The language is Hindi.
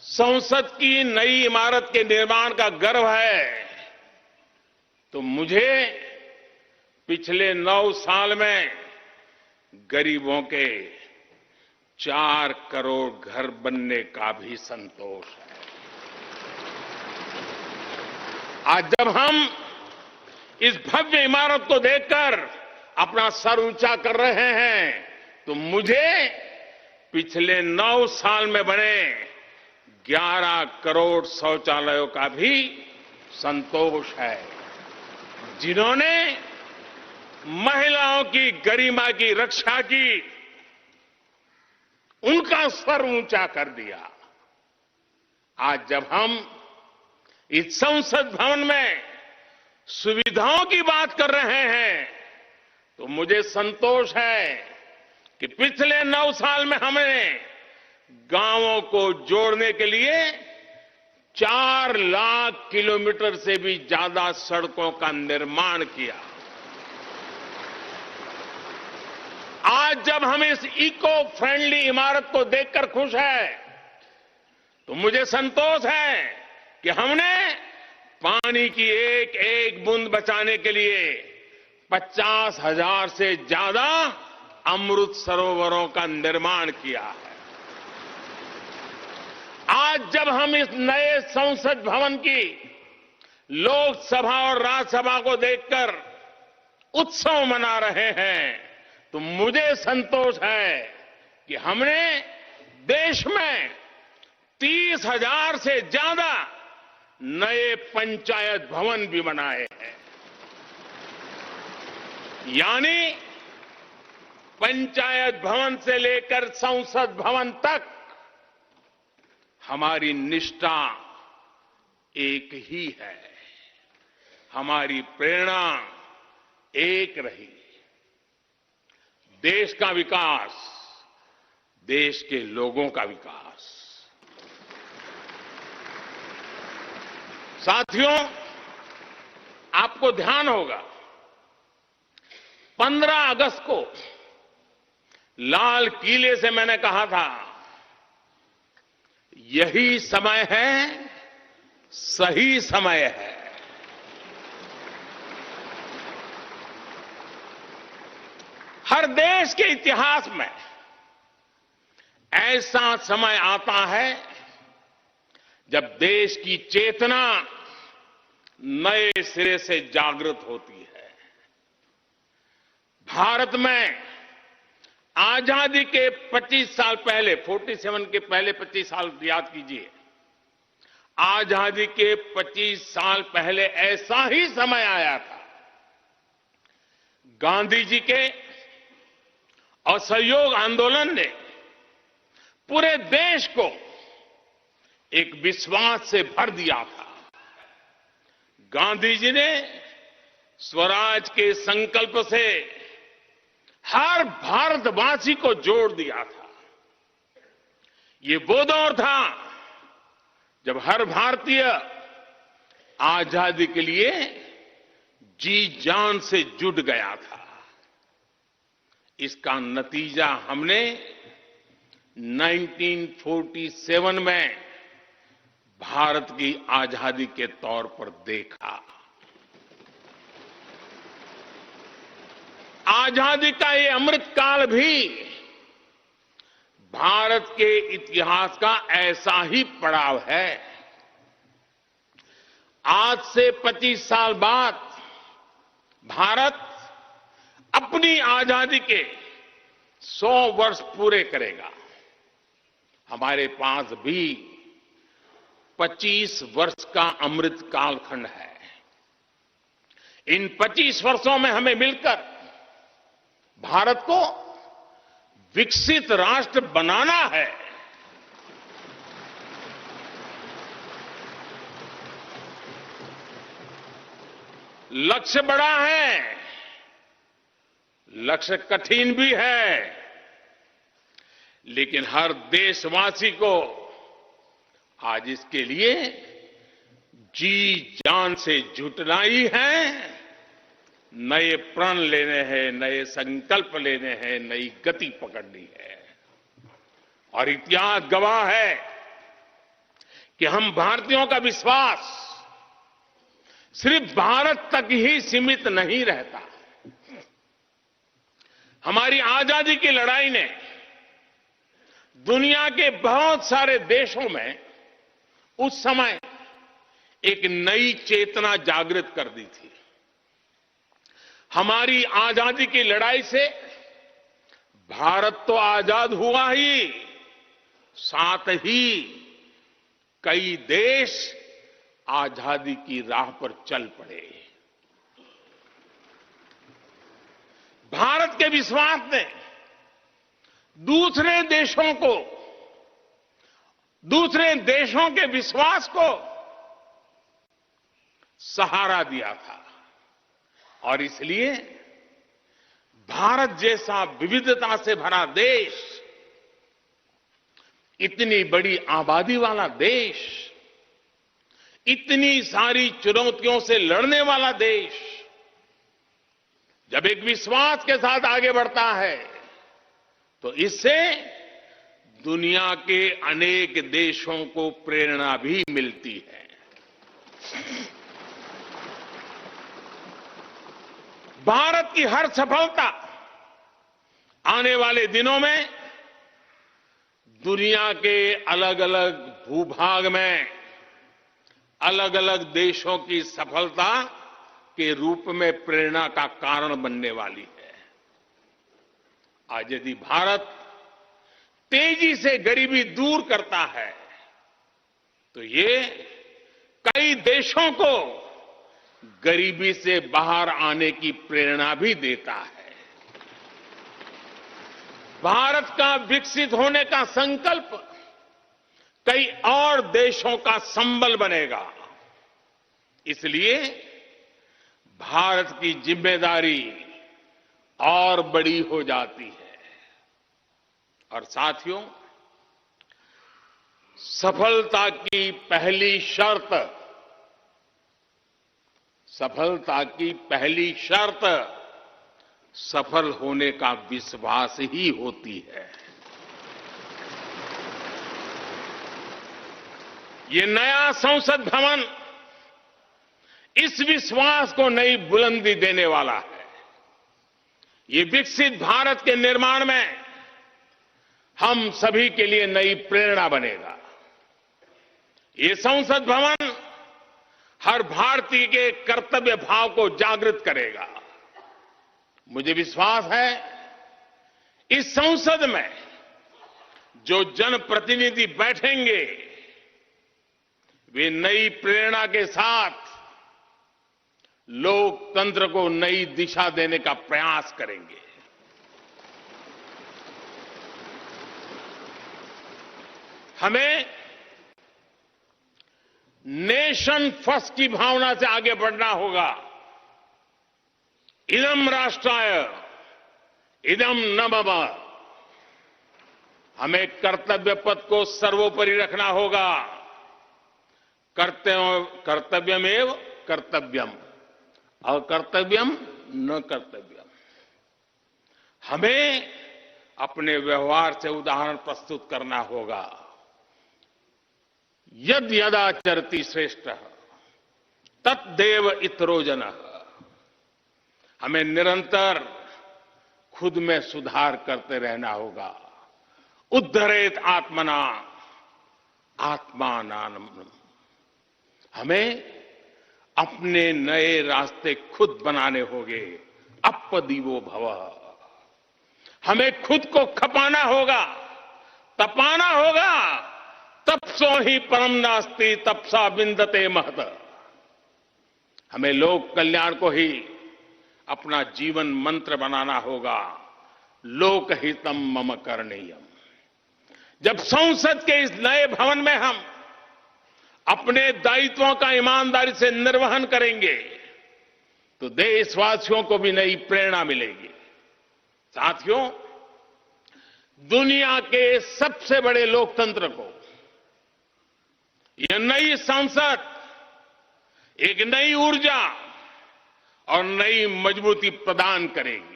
संसद की नई इमारत के निर्माण का गर्व है, तो मुझे पिछले 9 साल में गरीबों के 4 करोड़ घर बनने का भी संतोष है। आज जब हम इस भव्य इमारत को देखकर अपना सर ऊंचा कर रहे हैं, तो मुझे पिछले 9 साल में बने 11 करोड़ शौचालयों का भी संतोष है, जिन्होंने महिलाओं की गरिमा की रक्षा की, उनका सर ऊंचा कर दिया। आज जब हम इस संसद भवन में सुविधाओं की बात कर रहे हैं, तो मुझे संतोष है कि पिछले 9 साल में हमने गांवों को जोड़ने के लिए 4 लाख किलोमीटर से भी ज्यादा सड़कों का निर्माण किया। आज जब हम इस इको फ्रेंडली इमारत को देखकर खुश हैं, तो मुझे संतोष है कि हमने पानी की एक एक बूंद बचाने के लिए 50,000 से ज्यादा अमृत सरोवरों का निर्माण किया है। आज जब हम इस नए संसद भवन की लोकसभा और राज्यसभा को देखकर उत्सव मना रहे हैं, तो मुझे संतोष है कि हमने देश में 30,000 से ज्यादा नए पंचायत भवन भी बनाए हैं। यानी पंचायत भवन से लेकर संसद भवन तक हमारी निष्ठा एक ही है, हमारी प्रेरणा एक रही। देश का विकास, देश के लोगों का विकास। साथियों, आपको ध्यान होगा 15 अगस्त को लाल किले से मैंने कहा था, यही समय है, सही समय है। हर देश के इतिहास में ऐसा समय आता है जब देश की चेतना नए सिरे से जागृत होती है। भारत में आजादी के 25 साल पहले, 47 के पहले 25 साल याद कीजिए, आजादी के 25 साल पहले ऐसा ही समय आया था। गांधी जी के असहयोग आंदोलन ने पूरे देश को एक विश्वास से भर दिया था। गांधी जी ने स्वराज के संकल्प से हर भारतवासी को जोड़ दिया था। ये वो दौर था जब हर भारतीय आजादी के लिए जी जान से जुट गया था। इसका नतीजा हमने 1947 में भारत की आजादी के तौर पर देखा। आजादी का ये अमृत काल भी भारत के इतिहास का ऐसा ही पड़ाव है। आज से 25 साल बाद भारत अपनी आजादी के 100 वर्ष पूरे करेगा। हमारे पास भी 25 वर्ष का अमृत कालखंड है। इन 25 वर्षों में हमें मिलकर भारत को विकसित राष्ट्र बनाना है। लक्ष्य बड़ा है, लक्ष्य कठिन भी है, लेकिन हर देशवासी को आज इसके लिए जी जान से जुटना ही है। नए प्रण लेने हैं, नए संकल्प लेने हैं, नई गति पकड़नी है। और इतिहास गवाह है कि हम भारतीयों का विश्वास सिर्फ भारत तक ही सीमित नहीं रहता। हमारी आजादी की लड़ाई ने दुनिया के बहुत सारे देशों में उस समय एक नई चेतना जागृत कर दी थी। हमारी आजादी की लड़ाई से भारत तो आजाद हुआ ही, साथ ही कई देश आजादी की राह पर चल पड़े। भारत के विश्वास ने दूसरे देशों के विश्वास को सहारा दिया था और इसलिए भारत जैसा विविधता से भरा देश, इतनी बड़ी आबादी वाला देश, इतनी सारी चुनौतियों से लड़ने वाला देश जब एक विश्वास के साथ आगे बढ़ता है तो इससे दुनिया के अनेक देशों को प्रेरणा भी मिलती है। भारत की हर सफलता आने वाले दिनों में दुनिया के अलग अलग भूभाग में अलग अलग देशों की सफलता के रूप में प्रेरणा का कारण बनने वाली है। आज यदि भारत तेजी से गरीबी दूर करता है तो ये कई देशों को गरीबी से बाहर आने की प्रेरणा भी देता है। भारत का विकसित होने का संकल्प कई और देशों का संबल बनेगा। इसलिए भारत की जिम्मेदारी और बड़ी हो जाती है। और साथियों, सफलता की पहली शर्त सफल होने का विश्वास ही होती है। ये नया संसद भवन इस विश्वास को नई बुलंदी देने वाला है। ये विकसित भारत के निर्माण में हम सभी के लिए नई प्रेरणा बनेगा। ये संसद भवन हर भारतीय के कर्तव्य भाव को जागृत करेगा। मुझे विश्वास है इस संसद में जो जनप्रतिनिधि बैठेंगे वे नई प्रेरणा के साथ लोकतंत्र को नई दिशा देने का प्रयास करेंगे। हमें नेशन फर्स्ट की भावना से आगे बढ़ना होगा। इदम राष्ट्राय इदम न मम। हमें कर्तव्य पथ को सर्वोपरि रखना होगा। कर्तव्यमेव कर्तव्यम और कर्तव्यम न कर्तव्यम। हमें अपने व्यवहार से उदाहरण प्रस्तुत करना होगा। यद यदाचरति श्रेष्ठ तत्देव इतरो जनः। हमें निरंतर खुद में सुधार करते रहना होगा। उद्धरेत आत्मना आत्मानाम। हमें अपने नए रास्ते खुद बनाने होंगे। अपदीवो भव। हमें खुद को खपाना होगा, तपाना होगा। तपसो ही परम नास्ति तपसा विंदते महत। हमें लोक कल्याण को ही अपना जीवन मंत्र बनाना होगा। लोकहितम मम करणीयम। जब संसद के इस नए भवन में हम अपने दायित्वों का ईमानदारी से निर्वहन करेंगे तो देशवासियों को भी नई प्रेरणा मिलेगी। साथियों, दुनिया के सबसे बड़े लोकतंत्र को यह नई संसद एक नई ऊर्जा और नई मजबूती प्रदान करेगी।